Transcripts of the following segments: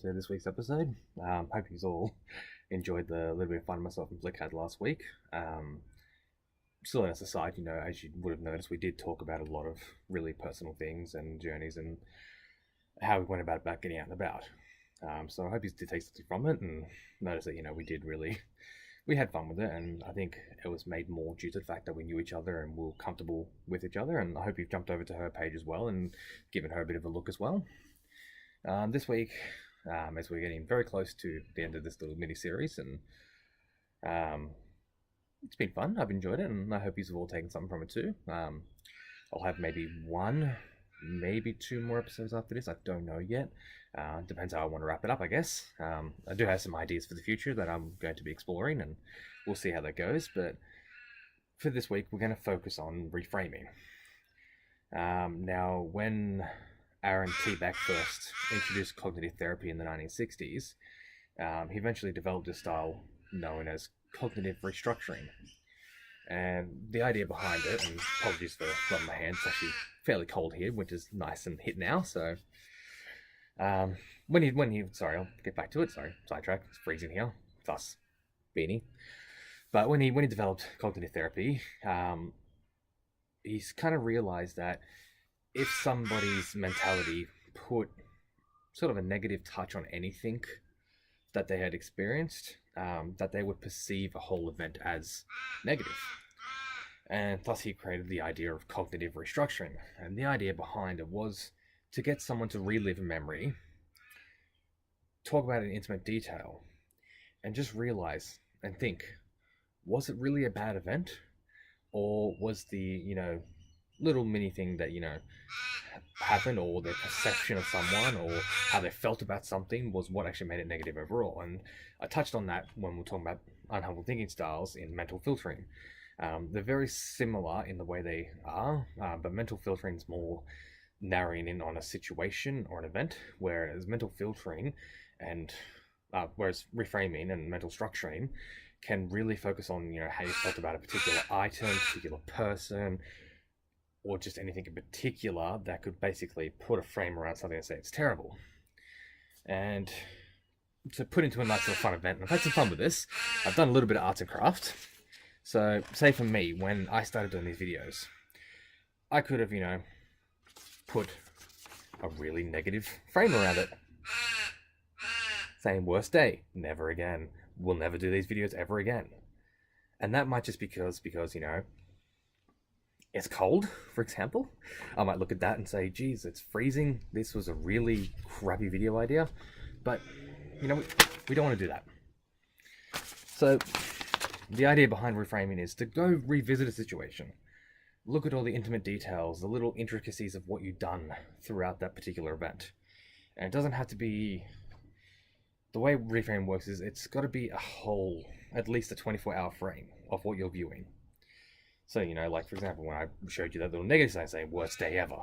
to this week's episode. Hope you all enjoyed the little bit of fun myself and Blick had last week. Still, as a side, as you would have noticed, we did talk about a lot of really personal things and journeys and how we went about getting out and about. So I hope you did take something from it and notice that, we had fun with it, and I think it was made more due to the fact that we knew each other and we were comfortable with each other, and I hope you've jumped over to her page as well and given her a bit of a look as well. This week, as we're getting very close to the end of this little mini-series, and it's been fun. I've enjoyed it, and I hope you've all taken something from it too. I'll have maybe one, maybe two more episodes after this. I don't know yet. Depends how I want to wrap it up, I guess. I do have some ideas for the future that I'm going to be exploring, and we'll see how that goes. But for this week, we're going to focus on reframing. Now, when Aaron T. Beck first introduced cognitive therapy in the 1960s, he eventually developed a style known as cognitive restructuring. And the idea behind it, and apologies for rubbing my hands, it's actually fairly cold here, which is nice and hit now, so sorry, I'll get back to it, sorry, sidetrack, it's freezing here, thus beanie. But when he developed cognitive therapy, he's kind of realized that if somebody's mentality put sort of a negative touch on anything that they had experienced, that they would perceive a whole event as negative. And thus he created the idea of cognitive restructuring. And the idea behind it was to get someone to relive a memory, talk about it in intimate detail, and just realize and think, was it really a bad event? Or was the, little mini thing that, happened, or their perception of someone, or how they felt about something was what actually made it negative overall? And I touched on that when we were talking about unhelpful thinking styles in mental filtering. They're very similar in the way they are, but mental filtering is more narrowing in on a situation or an event, whereas mental filtering and whereas reframing and mental structuring can really focus on how you felt about a particular item, particular person, or just anything in particular that could basically put a frame around something and say it's terrible. And to put into a nice little fun event, and I've had some fun with this. I've done a little bit of arts and craft. So, say for me, when I started doing these videos, I could have, put a really negative frame around it. Saying, worst day, never again. We'll never do these videos ever again. And that might just because, it's cold, for example. I might look at that and say, geez, it's freezing. This was a really crappy video idea. But, we don't want to do that. So, the idea behind reframing is to go revisit a situation. Look at all the intimate details, the little intricacies of what you've done throughout that particular event. And it doesn't have to be... The way reframing works is it's got to be a whole, at least a 24-hour frame of what you're viewing. So, like, for example, when I showed you that little negative sign saying, worst day ever.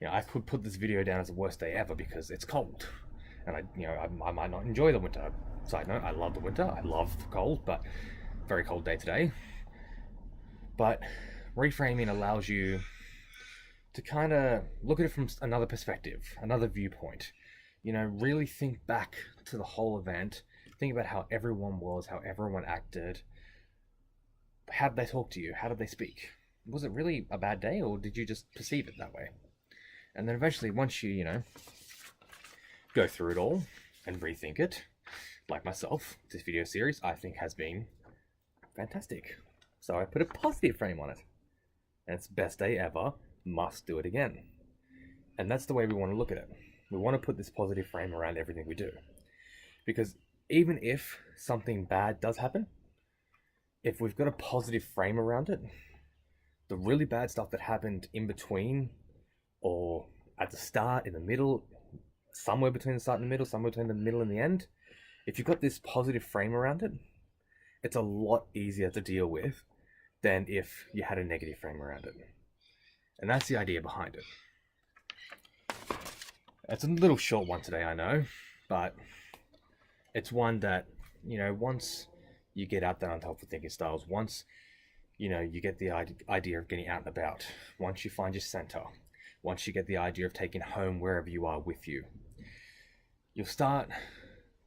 I could put this video down as the worst day ever because it's cold. And I might not enjoy the winter. Side note, I love the winter. I love the cold, but very cold day today. But reframing allows you to kind of look at it from another perspective, another viewpoint. Really think back to the whole event. Think about how everyone was, how everyone acted. How did they talk to you? How did they speak? Was it really a bad day, or did you just perceive it that way? And then eventually, once you, go through it all and rethink it, like myself, this video series, I think has been fantastic. So I put a positive frame on it. And it's best day ever, must do it again. And that's the way we want to look at it. We want to put this positive frame around everything we do. Because even if something bad does happen, if we've got a positive frame around it, the really bad stuff that happened in between, or at the start, in the middle, somewhere between the start and the middle, somewhere between the middle and the end, if you've got this positive frame around it, it's a lot easier to deal with than if you had a negative frame around it. And that's the idea behind it. It's a little short one today, I know, but it's one that, once you get out that unhelpful thinking styles, once, you get the idea of getting out and about, once you find your center, once you get the idea of taking home wherever you are with you, you'll start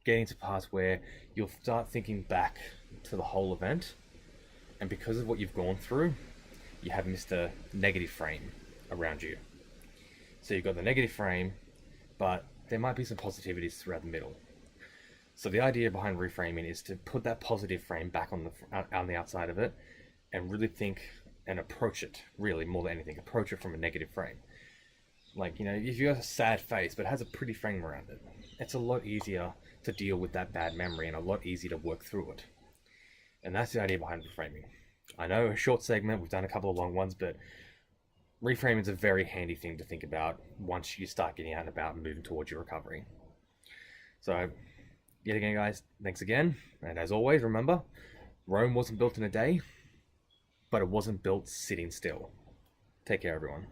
getting to parts where you'll start thinking back to the whole event, and because of what you've gone through, you have missed a negative frame around you. So you've got the negative frame, but there might be some positivities throughout the middle. So the idea behind reframing is to put that positive frame back on the outside of it, and really think and approach it, really more than anything, approach it from a negative frame. Like, you know, if you have a sad face but it has a pretty frame around it, it's a lot easier to deal with that bad memory and a lot easier to work through it. And that's the idea behind reframing. I know a short segment, we've done a couple of long ones, but reframing is a very handy thing to think about once you start getting out and about and moving towards your recovery. So, yet again, guys, thanks again. And as always, remember, Rome wasn't built in a day, but it wasn't built sitting still. Take care, everyone.